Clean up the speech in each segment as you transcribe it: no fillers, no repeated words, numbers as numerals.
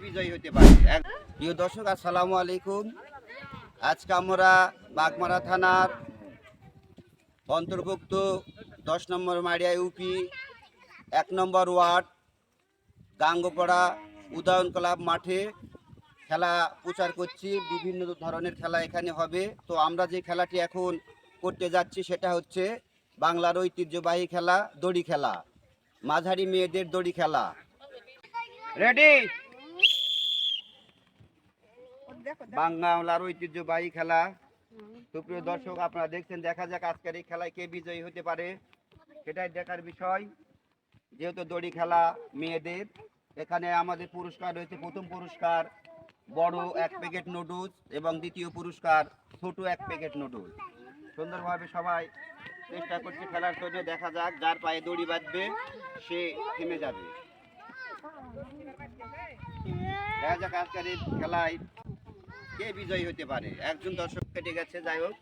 বিজয়ী হতে পারে। প্রিয় দর্শক, আসসালামু আলাইকুম। আজকে আমরা বাগমারা থানার অন্তর্ভুক্ত 10 নম্বর মাড়িয়া ইউপি 1 নম্বর ওয়ার্ড গাঙ্গপাড়া উদয়ন ক্লাব মাঠে খেলা প্রচার করছি। বিভিন্ন ধরনের খেলা এখানে হবে। তো আমরা যে খেলাটি এখন করতে যাচ্ছি সেটা হচ্ছে বাংলার ঐতিহ্যবাহী খেলা দড়ি খেলা, মাঝারি মেয়েদের দড়ি খেলা। রেডি? বাংলার ঐতিহ্যবাহী খেলা। সুপ্রিয় দর্শক, আপনারা দেখছেন, দেখা যাক আজকের এই খেলায় কে বিজয়ী হতে পারে, সেটাই দেখার বিষয়। যেহেতু দড়ি খেলা মেয়েদের, এখানে আমাদের পুরস্কার রয়েছে। প্রথম পুরস্কার বড় 1 প্যাকেট নুডলস এবং দ্বিতীয় পুরস্কার ছোট 1 প্যাকেট নুডলস। সুন্দরভাবে সবাই চেষ্টা করছে খেলার জন্য। দেখা যাক, যার পায়ে দড়ি বাঁধবে সে থেমে যাবে। দেখা যাক আজকের এই খেলায় কে বিজয়ী হতে পারে। একজন দর্শক কেটে গেছে, যাই হোক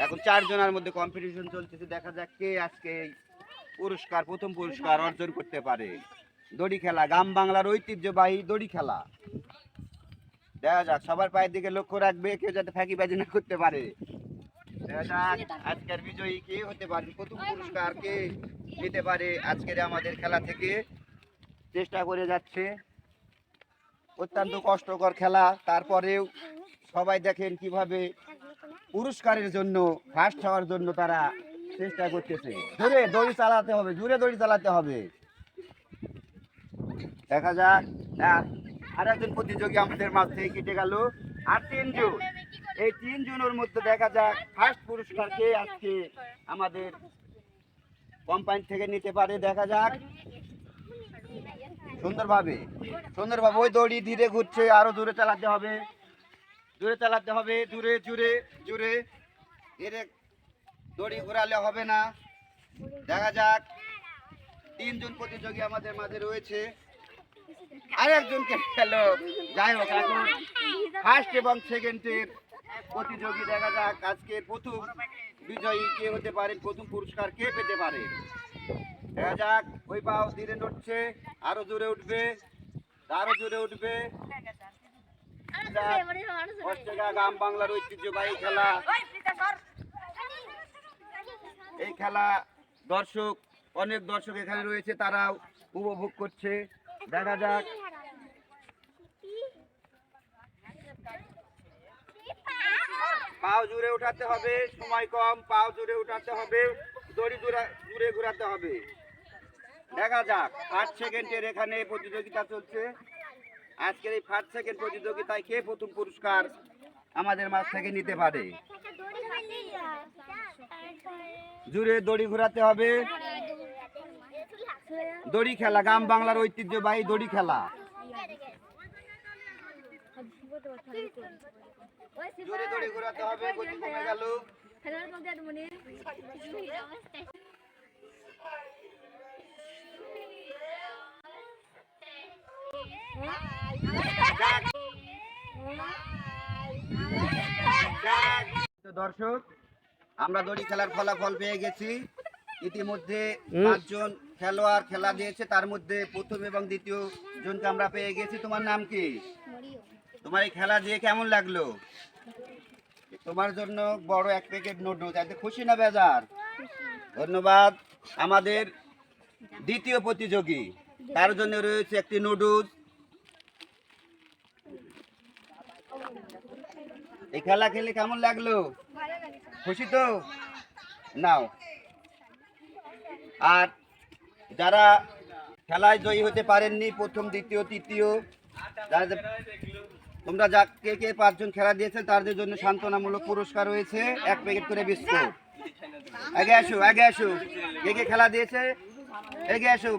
এখন 4 জনের মধ্যে কম্পিটিশন চলতেছে। দেখা যাক কে আজকে পুরস্কার, প্রথম পুরস্কার অর্জন করতে পারে। দড়ি খেলা, গ্রাম বাংলার ঐতিহ্যবাহী দড়ি খেলা। দেখা যাক, সবার পায়ের দিকে লক্ষ্য রাখবে, কেউ যাতে ফাঁকিবাজি না করতে পারে। দেখা যাক আজকের বিজয়ী কে হতে পারে, প্রথম পুরস্কার কে নিতে পারে আজকের আমাদের খেলা থেকে। চেষ্টা করে যাচ্ছে, অত্যন্ত কষ্টকর খেলা, তারপরেও সবাই দেখেন কিভাবে পুরস্কারের জন্য, ফার্স্ট হওয়ার জন্য তারা চেষ্টা করতেছে। জোরে দড়ি চালাতে হবে, জোরে দড়ি চালাতে হবে। দেখা যাক, আর একজন প্রতিযোগী আমাদের মাঝ থেকে কেটে গেল। আর 3 জন, এই 3 জনের মধ্যে দেখা যাক ফার্স্ট পুরস্কার কে আজকে আমাদের কোম্পানি থেকে নিতে পারে। দেখা যাক সুন্দরভাবে ওই দড়ি ধীরে ঘুরছে, আরো জোরে চালাতে হবে, জোরে চালাতে হবে, জোরে জোরে জোরে। এর দড়ি ঘোরালে হবে না। দেখা যাক 3 জন প্রতিযোগী আমাদের মাঝে রয়েছে, আর একজনকে গেল। যাই হোক, এখন ফার্স্ট এবং সেকেন্ডের প্রতিযোগী। দেখা যাক আজকে প্রথম বিজয়ী কে হতে পারে, প্রথম পুরস্কার কে পেতে পারে। দেখা যাক, ওই পাও ধীরে নড়ছে, আরো জোরে উঠবে, আরো জোরে উঠবে। গ্রাম বাংলার ঐতিহ্যবাহী খেলা, এই খেলা দর্শক, অনেক দর্শক এখানে রয়েছে, তারাও উপভোগ করছে। দেখা যাক, পাও জুড়ে উঠাতে হবে, সময় কম, পাও জুড়ে উঠাতে হবে, দড়ি দূরে ঘোরাতে হবে। দেখা যাক, ফার্স্ট সেকেন্ডের এখানে প্রতিযোগিতা চলছে। আজকের এই ফার্স্ট সেকেন্ড প্রতিযোগিতায় কে প্রথম পুরস্কার আমাদের মাঝ থেকে নিতে পারে। জুড়ে দড়ি ঘোরাতে হবে। দড়ি খেলা, গ্রাম বাংলার ঐতিহ্যবাহী দড়ি খেলা। জোরে দড়ি ঘোরাতে হবে, গতি কমে গেল। দর্শক, আমরা দড়ি খেলার ফলাফল পেয়ে গেছি। ইতিমধ্যে 5 জন খেলোয়াড় খেলা দিয়েছে, তার মধ্যে প্রথম এবং দ্বিতীয় জনকে আমরা পেয়ে গেছি। তোমার নাম কি? তোমার এই খেলা দিয়ে কেমন লাগলো? তোমার জন্য বড় 1 প্যাকেট নুডলস। এতে খুশি না বেজার? ধন্যবাদ। আমাদের দ্বিতীয় প্রতিযোগী, তার জন্য রয়েছে একটি নুডলস। এই খেলা খেলে কেমন লাগলো? খুশি তো? নাও। আর যারা খেলায় জয়ী হতে পারেননি, প্রথম দ্বিতীয় তৃতীয়, তোমরা কে কে 5 জন খেলা দিয়েছেন তাদের জন্য সান্ত্বনামূলক পুরস্কার রয়েছে, 1 প্যাকেট করে বিস্কুট। আগে আসো, কে কে খেলা দিয়েছে, এগিয়ে আসো।